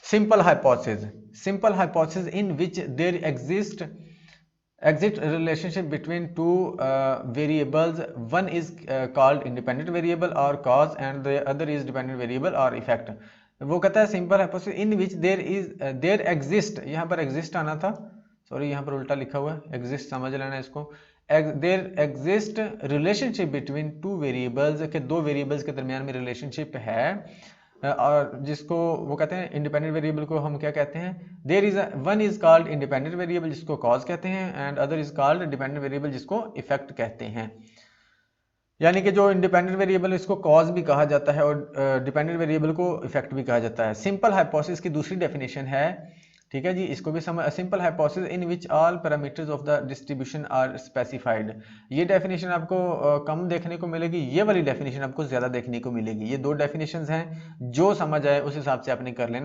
simple hypothesis in which there exist relationship between two variables. One is called independent variable or cause and the other is dependent variable or effect. वो कहता है simple hypothesis in which there exist, यहाँ पर exist आना था, sorry यहाँ पर उल्टा लिखा हुआ है, एग्जिस्ट समझ लेना इसको। There exist relationship between two variables, के दो वेरिएबल्स के दरमियान में रिलेशनशिप है, और जिसको वो कहते हैं इंडिपेंडेंट वेरिएबल को हम क्या कहते हैं, there is one is called independent variable जिसको कॉज कहते हैं and other is called dependent variable जिसको इफेक्ट कहते हैं। यानी कि जो इंडिपेंडेंट वेरिएबल इसको कॉज भी कहा जाता है और डिपेंडेंट वेरिएबल को इफेक्ट भी कहा जाता है। सिंपल हाइपोथेसिस की दूसरी डेफिनेशन है, ठीक है जी, इसको भी समझ, simple hypothesis in which all parameters of the distribution are specified. ये डेफिनेशन आपको कम देखने को मिलेगी, ये वाली डेफिनेशन आपको ज्यादा देखने को मिलेगी। ये दो डेफिनेशंस हैं, जो समझ आए उस हिसाब से आपने कर लेना।